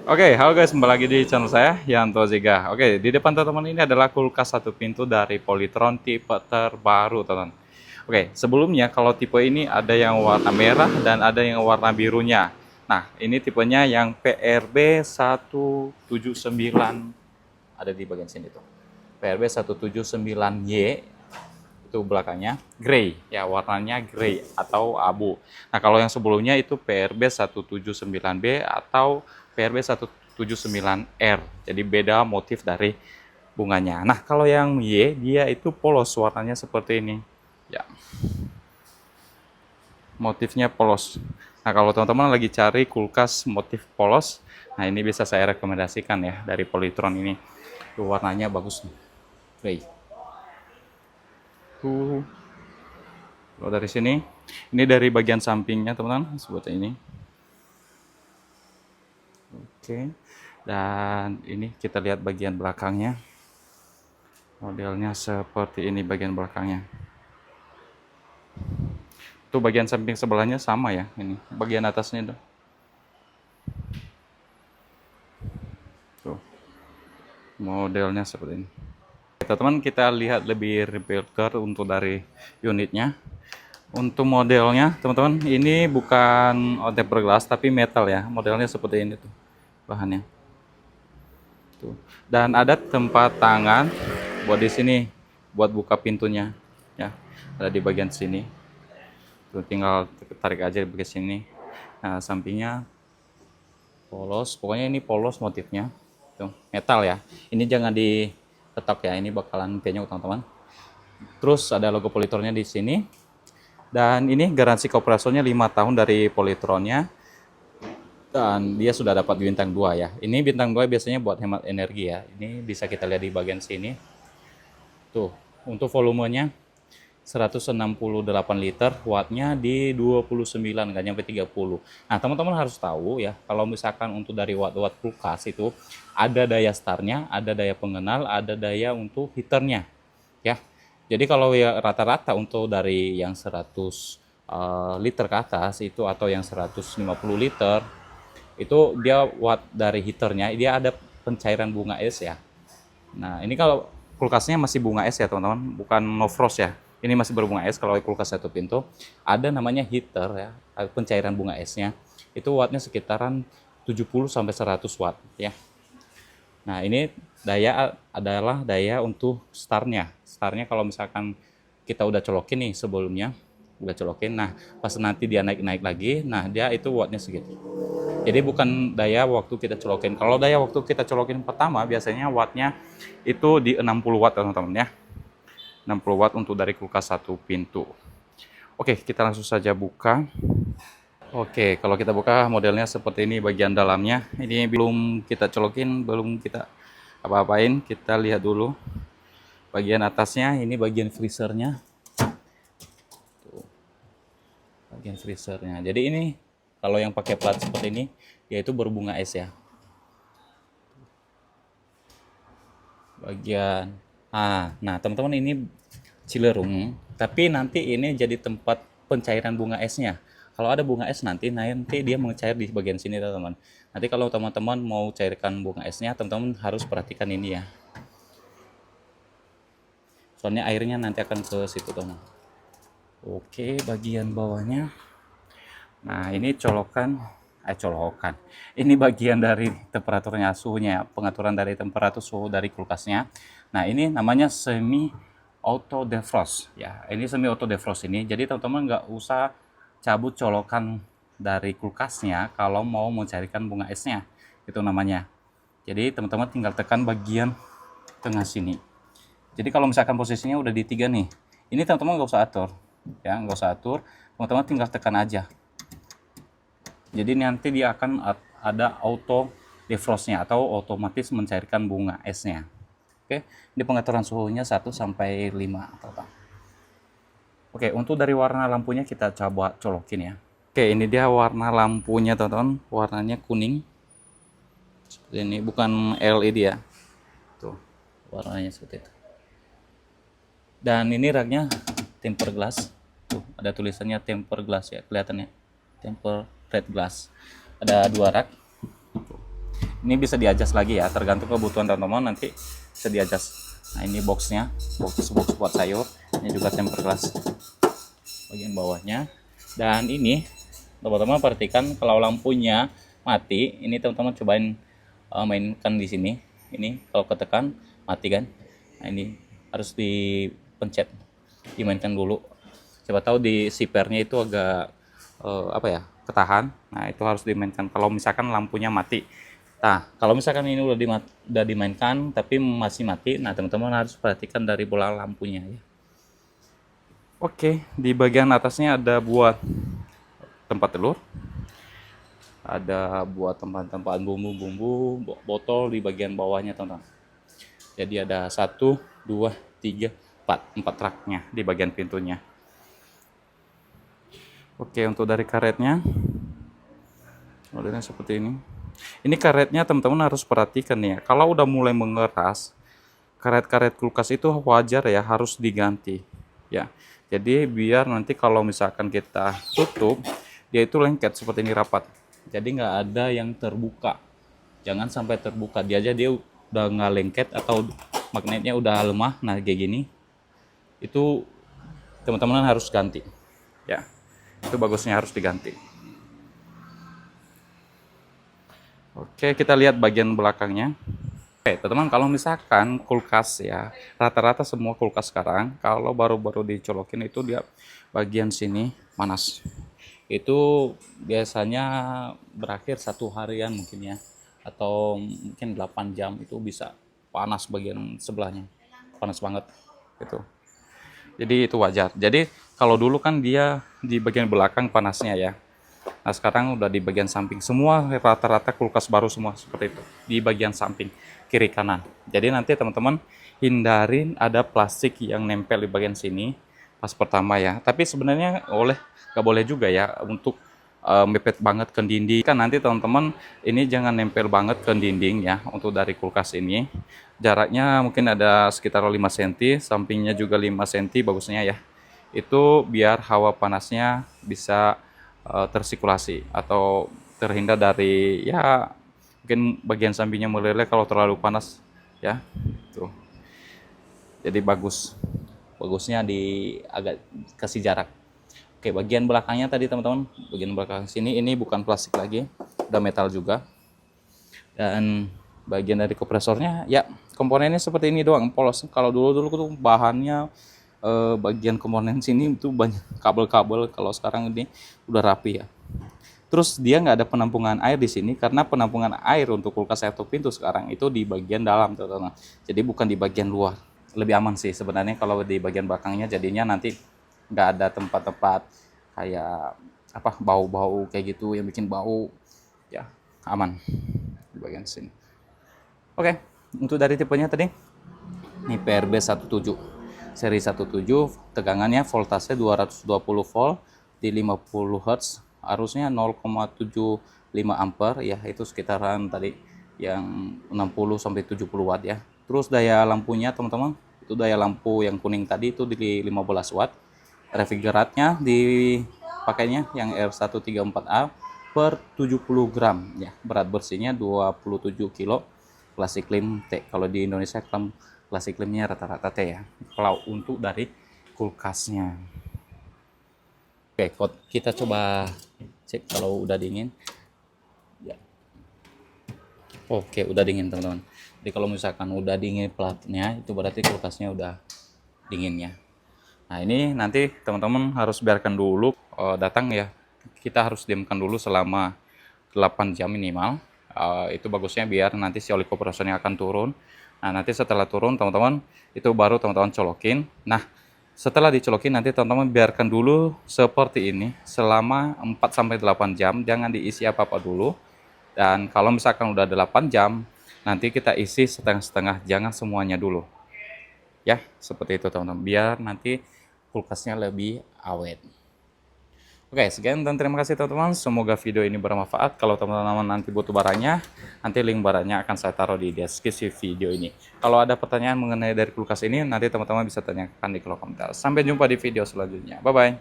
Oke, halo guys, kembali lagi di channel saya, Yanto Ziga. Oke, di depan teman-teman ini adalah kulkas satu pintu dari Polytron tipe terbaru, teman. Oke, sebelumnya kalau tipe ini ada yang warna merah dan ada yang warna birunya. Nah, ini tipenya yang PRB 179, ada di bagian sini tuh. PRB 179Y itu belakangnya grey ya, warnanya grey atau abu. Nah, kalau yang sebelumnya itu PRB 179B atau PRB 179R, jadi beda motif dari bunganya. Nah, kalau yang Y dia itu polos, warnanya seperti ini ya, motifnya polos. Nah, kalau teman-teman lagi cari kulkas motif polos, nah ini bisa saya rekomendasikan ya, dari Polytron ini. Tuh, warnanya bagus nih, grey tuh. Kalau dari sini, ini dari bagian sampingnya teman-teman, seperti ini. Oke, dan ini kita lihat bagian belakangnya. Modelnya seperti ini bagian belakangnya. Itu bagian samping sebelahnya sama ya, ini bagian atasnya tuh. Tuh, modelnya seperti ini. Teman-teman, kita lihat lebih rebuilder untuk dari unitnya. Untuk modelnya, teman-teman, ini bukan tempered glass tapi metal ya. Modelnya seperti ini tuh bahannya. Tuh. Dan ada tempat tangan buat di sini, buat buka pintunya. Ya, ada di bagian sini. Tuh, tinggal tarik aja ke sini. Nah, sampingnya polos. Pokoknya ini polos motifnya. Tuh, metal ya. Ini jangan ditetok ya. Ini bakalan penyok teman-teman. Terus ada logo Polytronnya di sini. Dan ini garansi kooperasionnya 5 tahun dari Polytronnya. Dan dia sudah dapat bintang 2 ya. Ini bintang 2 biasanya buat hemat energi ya. Ini bisa kita lihat di bagian sini. Tuh, untuk volumenya 168 liter, wattnya di 29, nggak nyampe 30. Nah, teman-teman harus tahu ya, kalau misalkan untuk dari watt-watt kulkas itu ada daya startnya, ada daya pengenal, ada daya untuk heaternya ya. Jadi kalau ya rata-rata untuk dari yang 100 liter ke atas itu, atau yang 150 liter itu, dia watt dari heaternya dia ada pencairan bunga es ya. Nah, ini kalau kulkasnya masih bunga es ya, teman-teman, bukan no frost ya. Ini masih berbunga es. Kalau kulkas satu pintu, ada namanya heater ya, pencairan bunga esnya. Itu wattnya sekitaran 70 sampai 100 watt ya. Nah, ini daya adalah daya untuk startnya. Startnya kalau misalkan kita udah colokin nih sebelumnya, udah colokin. Nah, pas nanti dia naik-naik lagi, nah dia itu wattnya segitu. Jadi bukan daya waktu kita colokin. Kalau daya waktu kita colokin pertama, biasanya wattnya itu di 60 watt teman-teman ya. 60 watt untuk dari kulkas satu pintu. Oke, kita langsung saja buka. Oke, kalau kita buka modelnya seperti ini bagian dalamnya. Ini belum kita colokin, belum kita apa-apain. Kita lihat dulu bagian atasnya. Ini bagian freezernya. Tuh, bagian freezernya. Jadi ini kalau yang pakai plat seperti ini, yaitu berbunga es ya. Bagian nah teman-teman, ini Cilerung, tapi nanti ini jadi tempat pencairan bunga esnya. Kalau ada bunga es nanti dia mencair di bagian sini teman-teman. Nanti kalau teman-teman mau cairkan bunga esnya, teman-teman harus perhatikan ini ya. Soalnya airnya nanti akan ke situ teman. Oke, bagian bawahnya. Nah, ini colokan. Ini bagian dari temperaturnya, suhunya, pengaturan dari temperatur suhu dari kulkasnya. Nah, ini namanya semi auto defrost ya. Ini semi auto defrost ini. Jadi teman-teman nggak usah cabut colokan dari kulkasnya kalau mau mencarikan bunga esnya. Itu namanya. Jadi teman-teman tinggal tekan bagian tengah sini. Jadi kalau misalkan posisinya udah di 3 nih, ini teman-teman nggak usah atur ya, nggak usah atur. Teman-teman tinggal tekan aja. Jadi nanti dia akan ada auto defrostnya atau otomatis mencairkan bunga esnya. Oke, ini pengaturan suhunya 1 sampai 5 total. Oke, untuk dari warna lampunya kita coba colokin ya. Oke, ini dia warna lampunya teman-teman, warnanya kuning. Seperti ini, bukan LED ya. Tuh, warnanya seperti itu. Dan ini raknya tempered glass. Tuh, ada tulisannya tempered glass ya, kelihatannya. Tempered glass. Ada 2 rak. Ini bisa di-adjust lagi ya, tergantung kebutuhan teman-teman, nanti bisa di-adjust. Nah ini boxnya, box buat sayur. Ini juga tempered glass bagian bawahnya. Dan ini teman-teman perhatikan, kalau lampunya mati, ini teman-teman cobain mainkan di sini. Ini kalau ketekan mati kan. Nah ini harus dipencet, dimainkan dulu. Siapa tahu di sipernya itu agak ketahan. Nah itu harus dimainkan kalau misalkan lampunya mati. Nah kalau misalkan ini udah dimainkan tapi masih mati, nah teman-teman harus perhatikan dari bola lampunya ya. Oke, di bagian atasnya ada buat tempat telur, ada buat tempat-tempat bumbu-bumbu, botol di bagian bawahnya teman-teman. Jadi ada 1, 2, 3, 4 raknya di bagian pintunya. Oke, untuk dari karetnya, modelnya seperti ini. Ini karetnya teman-teman harus perhatikan ya, kalau udah mulai mengeras, karet-karet kulkas itu wajar ya harus diganti ya. Jadi biar nanti kalau misalkan kita tutup, dia itu lengket seperti ini, rapat. Jadi nggak ada yang terbuka. Jangan sampai terbuka, dia aja dia udah nggak lengket atau magnetnya udah lemah. Nah kayak gini, itu teman-teman harus ganti ya. Itu bagusnya harus diganti. Oke, kita lihat bagian belakangnya. Oke, teman-teman, kalau misalkan kulkas ya, rata-rata semua kulkas sekarang, kalau baru-baru dicolokin itu dia bagian sini panas. Itu biasanya berakhir 1 harian mungkin ya, atau mungkin 8 jam itu bisa panas bagian sebelahnya. Panas banget gitu. Jadi itu wajar. Jadi kalau dulu kan dia di bagian belakang panasnya ya. Nah sekarang udah di bagian samping. Semua rata-rata kulkas baru semua seperti itu. Di bagian samping, kiri kanan. Jadi nanti teman-teman hindarin ada plastik yang nempel di bagian sini pas pertama ya. Tapi sebenarnya nggak boleh juga ya untuk mepet banget ke dinding. Kan nanti teman-teman ini jangan nempel banget ke dinding ya untuk dari kulkas ini. Jaraknya mungkin ada sekitar 5 cm, sampingnya juga 5 cm bagusnya ya. Itu biar hawa panasnya bisa tersirkulasi atau terhindar dari ya mungkin bagian sampingnya meleleh kalau terlalu panas ya. Tuh. Jadi bagusnya agak kasih jarak. Oke, bagian belakangnya tadi teman-teman, bagian belakang sini ini bukan plastik lagi, udah metal juga. Dan bagian dari kompresornya ya komponennya seperti ini doang, polos. Kalau dulu tuh bahannya bagian komponen sini itu banyak kabel-kabel, kalau sekarang ini udah rapi ya. Terus dia nggak ada penampungan air di sini karena penampungan air untuk kulkas satu pintu sekarang itu di bagian dalam teman-teman. Jadi bukan di bagian luar. Lebih aman sih sebenarnya kalau di bagian belakangnya, jadinya nanti nggak ada tempat-tempat kayak bau-bau kayak gitu yang bikin bau ya, aman di bagian sini. Oke, untuk dari tipenya tadi ini PRB 17 seri 17, tegangannya voltase 220 volt di 50 Hz, arusnya 0,75 ampere ya, itu sekitaran tadi yang 60 sampai 70 watt ya. Terus daya lampunya teman-teman, itu daya lampu yang kuning tadi itu di 15 watt. Refrigeratnya dipakainya yang R134A per 70 gram ya, berat bersihnya 27 kilo, classic clean T. Kalau di Indonesia classic cleannya rata-rata T ya, kalau untuk dari kulkasnya. Oke, kita coba cek kalau udah dingin ya. Oke, udah dingin teman-teman. Jadi kalau misalkan udah dingin platnya, itu berarti kulkasnya udah dingin ya. Nah ini nanti teman-teman harus biarkan dulu datang ya. Kita harus diamkan dulu selama 8 jam minimal. Itu bagusnya biar nanti si oli kompresornya akan turun. Nah nanti setelah turun teman-teman itu baru teman-teman colokin. Nah setelah dicolokin nanti teman-teman biarkan dulu seperti ini selama 4-8 jam. Jangan diisi apa-apa dulu. Dan kalau misalkan udah 8 jam nanti kita isi setengah-setengah, jangan semuanya dulu. Ya seperti itu teman-teman, biar nanti kulkasnya lebih awet. Oke, sekian dan terima kasih teman-teman. Semoga video ini bermanfaat. Kalau teman-teman nanti butuh barangnya, nanti link barangnya akan saya taruh di deskripsi video ini. Kalau ada pertanyaan mengenai dari kulkas ini, nanti teman-teman bisa tanyakan di kolom komentar. Sampai jumpa di video selanjutnya. Bye-bye.